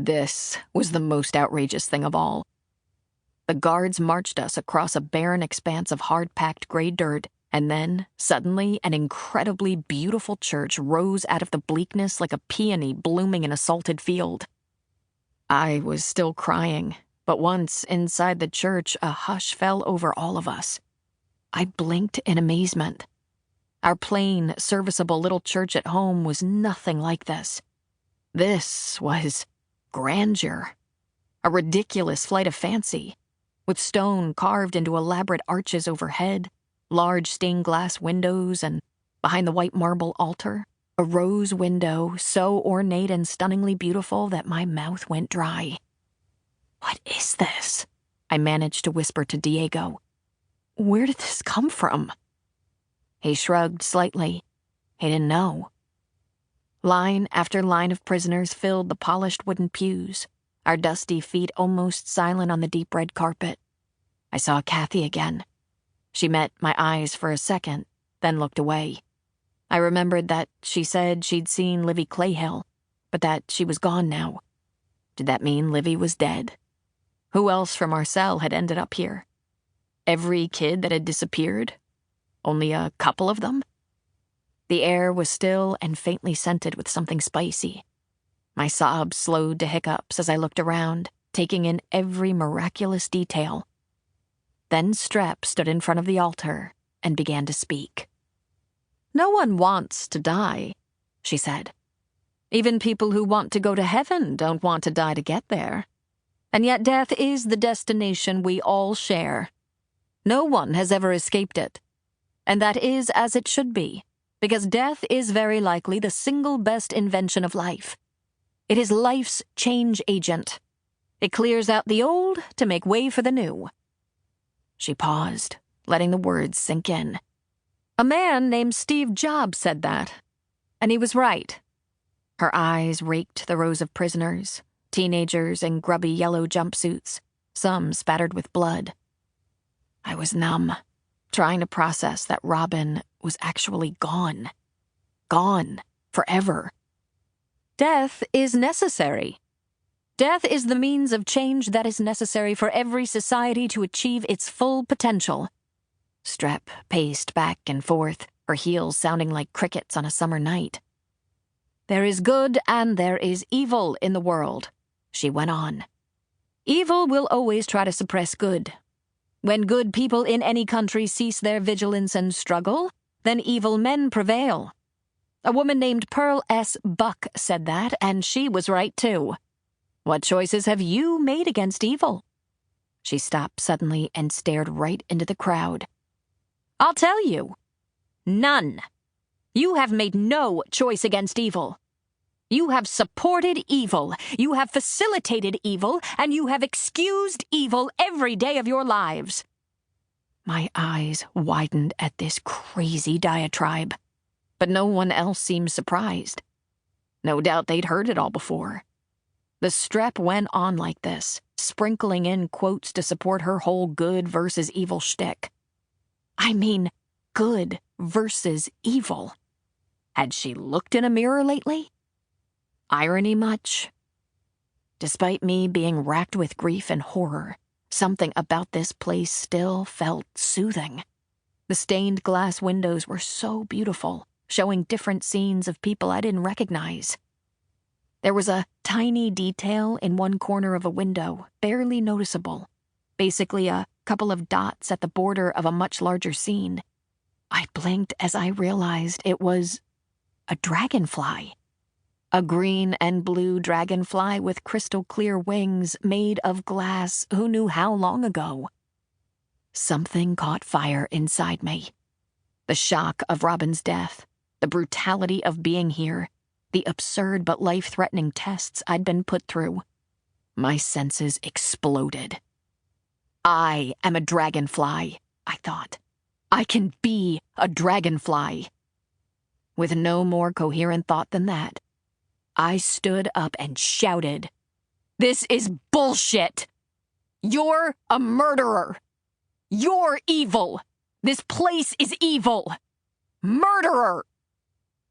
This was the most outrageous thing of all. The guards marched us across a barren expanse of hard-packed gray dirt, and then, suddenly, an incredibly beautiful church rose out of the bleakness like a peony blooming in a salted field. I was still crying, but once inside the church, a hush fell over all of us. I blinked in amazement. Our plain, serviceable little church at home was nothing like this. This was grandeur. A ridiculous flight of fancy, with stone carved into elaborate arches overhead, large stained glass windows, and behind the white marble altar, a rose window so ornate and stunningly beautiful that my mouth went dry. "What is this?" I managed to whisper to Diego. "Where did this come from?" He shrugged slightly. He didn't know. Line after line of prisoners filled the polished wooden pews, our dusty feet almost silent on the deep red carpet. I saw Kathy again. She met my eyes for a second, then looked away. I remembered that she said she'd seen Livy Clayhill, but that she was gone now. Did that mean Livy was dead? Who else from our cell had ended up here? Every kid that had disappeared? Only a couple of them? The air was still and faintly scented with something spicy. My sobs slowed to hiccups as I looked around, taking in every miraculous detail. Then Strep stood in front of the altar and began to speak. "No one wants to die," she said. "Even people who want to go to heaven don't want to die to get there. And yet death is the destination we all share. No one has ever escaped it. And that is as it should be, because death is very likely the single best invention of life. It is life's change agent. It clears out the old to make way for the new." She paused, letting the words sink in. "A man named Steve Jobs said that, and he was right." Her eyes raked the rows of prisoners, teenagers in grubby yellow jumpsuits, some spattered with blood. I was numb, trying to process that Robin was actually gone. Gone forever. "Death is necessary. Death is the means of change that is necessary for every society to achieve its full potential." Strep paced back and forth, her heels sounding like crickets on a summer night. "There is good and there is evil in the world," she went on. "Evil will always try to suppress good. When good people in any country cease their vigilance and struggle, then evil men prevail. A woman named Pearl S. Buck said that, and she was right too. What choices have you made against evil?" She stopped suddenly and stared right into the crowd. "I'll tell you. None. You have made no choice against evil. You have supported evil, you have facilitated evil, and you have excused evil every day of your lives." My eyes widened at this crazy diatribe, but no one else seemed surprised. No doubt they'd heard it all before. The Strep went on like this, sprinkling in quotes to support her whole good versus evil shtick. I mean, good versus evil. Had she looked in a mirror lately? Irony much? Despite me being racked with grief and horror, something about this place still felt soothing. The stained glass windows were so beautiful, showing different scenes of people I didn't recognize. There was a tiny detail in one corner of a window, barely noticeable. Basically a couple of dots at the border of a much larger scene. I blinked as I realized it was a dragonfly. A green and blue dragonfly with crystal clear wings made of glass who knew how long ago. Something caught fire inside me. The shock of Robin's death, the brutality of being here, the absurd but life-threatening tests I'd been put through. My senses exploded. I am a dragonfly, I thought. I can be a dragonfly. With no more coherent thought than that, I stood up and shouted, "This is bullshit! You're a murderer! You're evil! This place is evil! Murderer!"